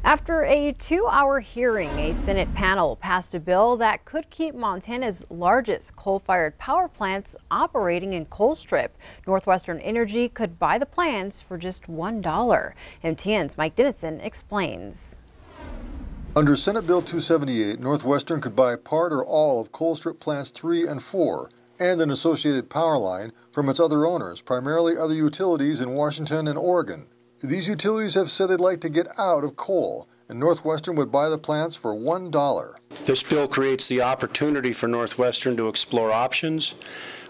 After a 2-hour hearing, a Senate panel passed a bill that could keep Montana's largest coal-fired power plants operating in Colstrip. Northwestern Energy could buy the plants for just $1. MTN's Mike Dennison explains. Under Senate Bill 278, Northwestern could buy part or all of Colstrip Plants 3 and 4 and an associated power line from its other owners, primarily other utilities in Washington and Oregon. These utilities have said they'd like to get out of coal, and Northwestern would buy the plants for $1. This bill creates the opportunity for Northwestern to explore options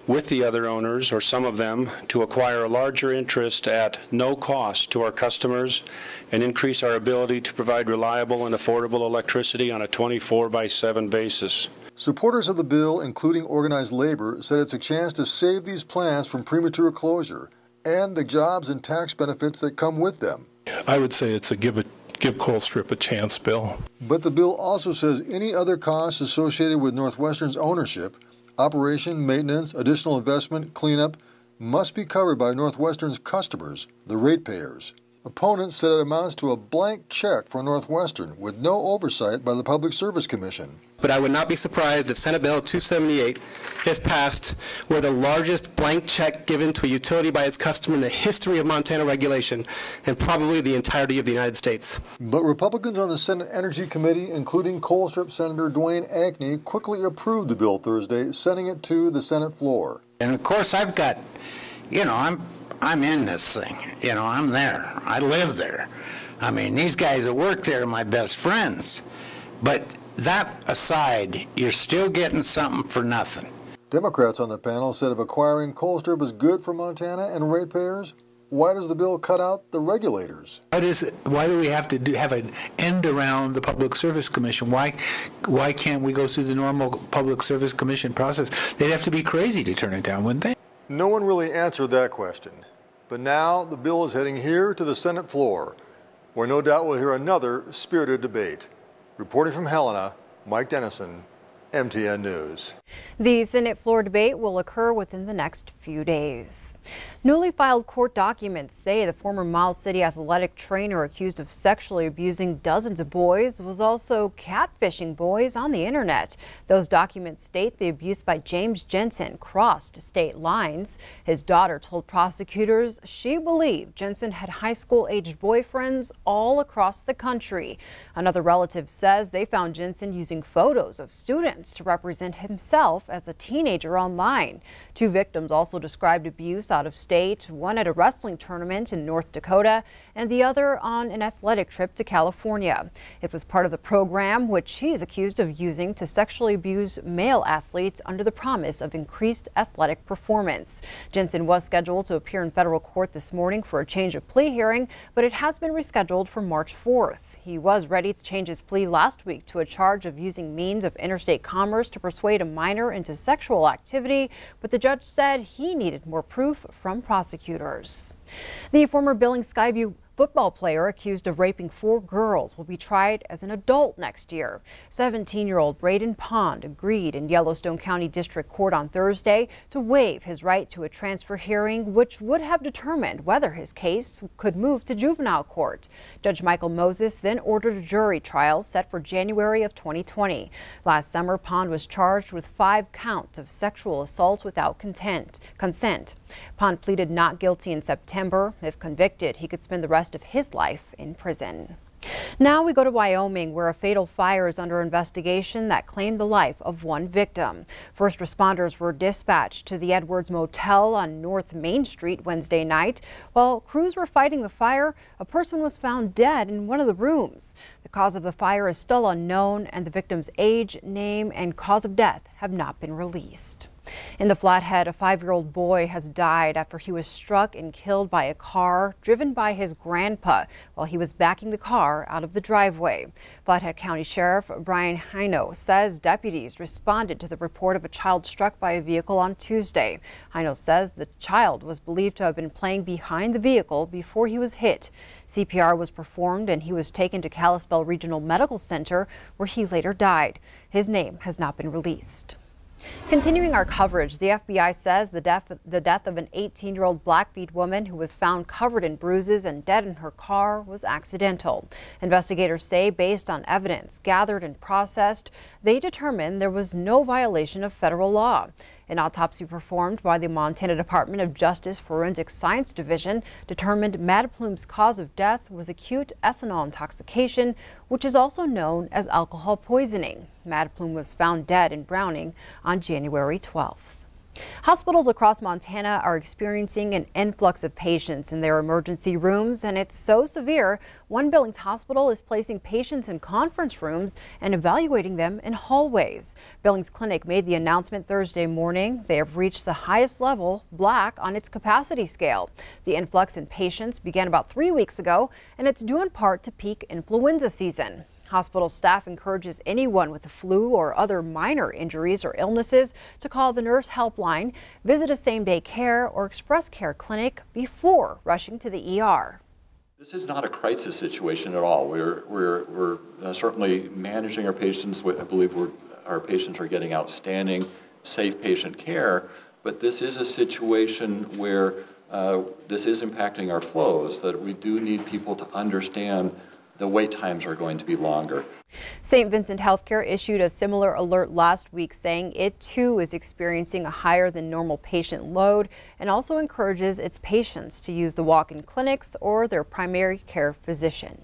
with the other owners, or some of them, to acquire a larger interest at no cost to our customers and increase our ability to provide reliable and affordable electricity on a 24/7 basis. Supporters of the bill, including organized labor, said it's a chance to save these plants from premature closure and the jobs and tax benefits that come with them. I would say it's a give Colstrip a chance bill. But the bill also says any other costs associated with Northwestern's ownership, operation, maintenance, additional investment, cleanup, must be covered by Northwestern's customers, the ratepayers. Opponents said it amounts to a blank check for Northwestern with no oversight by the Public Service Commission. But I would not be surprised if Senate Bill 278, if passed, were the largest blank check given to a utility by its customer in the history of Montana regulation, and probably the entirety of the United States. But Republicans on the Senate Energy Committee, including Colstrip Senator Dwayne Ankney, quickly approved the bill Thursday, sending it to the Senate floor. And of course I've got, I'm in this thing. I'm there. I live there. I mean, these guys that work there are my best friends. But that aside, you're still getting something for nothing. Democrats on the panel said if acquiring Colstrip is good for Montana and ratepayers, why does the bill cut out the regulators? Why do we have to have an end around the Public Service Commission? Why can't we go through the normal Public Service Commission process? They'd have to be crazy to turn it down, wouldn't they? No one really answered that question. But now the bill is heading here to the Senate floor, where no doubt we'll hear another spirited debate. Reporting from Helena, Mike Dennison, MTN News. The Senate floor debate will occur within the next few days. Newly filed court documents say the former Miles City athletic trainer accused of sexually abusing dozens of boys was also catfishing boys on the internet. Those documents state the abuse by James Jensen crossed state lines. His daughter told prosecutors she believed Jensen had high school-aged boyfriends all across the country. Another relative says they found Jensen using photos of students to represent himself as a teenager online. Two victims also described abuse out of state, one at a wrestling tournament in North Dakota and the other on an athletic trip to California. It was part of the program which he's accused of using to sexually abuse male athletes under the promise of increased athletic performance. Jensen was scheduled to appear in federal court this morning for a change of plea hearing, but it has been rescheduled for March 4th. He was ready to change his plea last week to a charge of using means of interstate commerce to persuade a minor into sexual activity, but the judge said he needed more proof from prosecutors. The former Billings Skyview football player accused of raping 4 girls will be tried as an adult next year. 17-year-old Braden Pond agreed in Yellowstone County District Court on Thursday to waive his right to a transfer hearing, which would have determined whether his case could move to juvenile court. Judge Michael Moses then ordered a jury trial set for January of 2020. Last summer, Pond was charged with 5 counts of sexual assault without consent. Pond pleaded not guilty in September. If convicted, he could spend the rest of his life in prison. Now we go to Wyoming, where a fatal fire is under investigation that claimed the life of 1 victim. First responders were dispatched to the Edwards Motel on North Main Street Wednesday night. While crews were fighting the fire, a person was found dead in one of the rooms. The cause of the fire is still unknown, and the victim's age, name, and cause of death have not been released. In the Flathead, a 5-year-old boy has died after he was struck and killed by a car driven by his grandpa while he was backing the car out of the driveway. Flathead County Sheriff Brian Hino says deputies responded to the report of a child struck by a vehicle on Tuesday. Hino says the child was believed to have been playing behind the vehicle before he was hit. CPR was performed and he was taken to Kalispell Regional Medical Center, where he later died. His name has not been released. Continuing our coverage, the FBI says the death of an 18-year-old Blackfeet woman who was found covered in bruises and dead in her car was accidental. Investigators say based on evidence gathered and processed, they determined there was no violation of federal law. An autopsy performed by the Montana Department of Justice Forensic Science Division determined Mad Plume's cause of death was acute ethanol intoxication, which is also known as alcohol poisoning. Mad Plume was found dead in Browning on January 12th. Hospitals across Montana are experiencing an influx of patients in their emergency rooms, and it's so severe, one Billings hospital is placing patients in conference rooms and evaluating them in hallways. Billings Clinic made the announcement Thursday morning. They have reached the highest level, black, on its capacity scale. The influx in patients began about 3 weeks ago, and it's due in part to peak influenza season. Hospital staff encourages anyone with the flu or other minor injuries or illnesses to call the nurse helpline, visit a same-day care or express care clinic before rushing to the ER. This is not a crisis situation at all. We're certainly managing our patients. I believe our patients are getting outstanding, safe patient care, but this is a situation where this is impacting our flows, that we do need people to understand the wait times are going to be longer. St. Vincent Healthcare issued a similar alert last week saying it too is experiencing a higher than normal patient load and also encourages its patients to use the walk-in clinics or their primary care physician.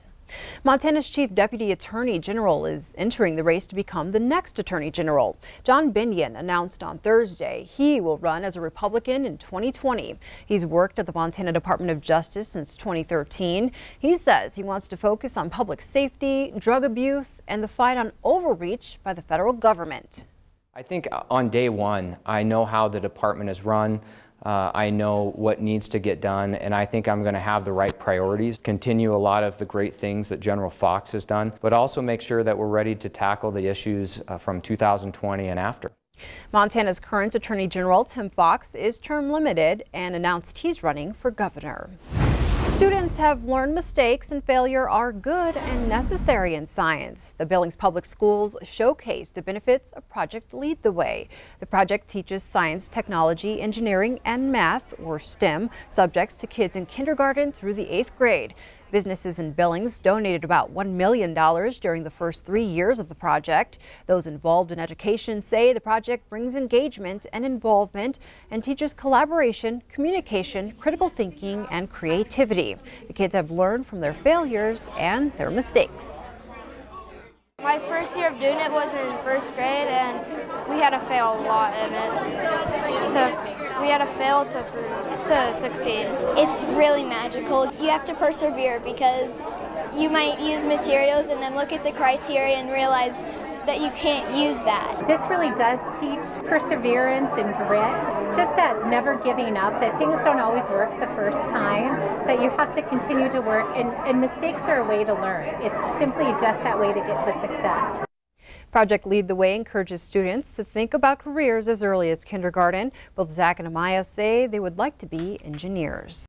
Montana's Chief Deputy Attorney General is entering the race to become the next Attorney General. John Binion announced on Thursday he will run as a Republican in 2020. He's worked at the Montana Department of Justice since 2013. He says he wants to focus on public safety, drug abuse, and the fight on overreach by the federal government. I think on day one, I know how the department is run. I know what needs to get done, and I think I'm going to have the right priorities, continue a lot of the great things that General Fox has done, but also make sure that we're ready to tackle the issues from 2020 and after. Montana's current Attorney General, Tim Fox, is term limited and announced he's running for governor. Students have learned mistakes and failure are good and necessary in science. The Billings Public Schools showcase the benefits of Project Lead the Way. The project teaches science, technology, engineering, and math, or STEM, subjects to kids in kindergarten through the 8th grade. Businesses in Billings donated about $1 million during the first 3 years of the project. Those involved in education say the project brings engagement and involvement and teaches collaboration, communication, critical thinking, and creativity. The kids have learned from their failures and their mistakes. My first year of doing it was in 1st grade, and we had to fail a lot in it. We had to fail to succeed. It's really magical. You have to persevere because you might use materials and then look at the criteria and realize that you can't use that. This really does teach perseverance and grit, just that never giving up, that things don't always work the first time, that you have to continue to work, and mistakes are a way to learn. It's simply just that way to get to success. Project Lead the Way encourages students to think about careers as early as kindergarten. Both Zach and Amaya say they would like to be engineers.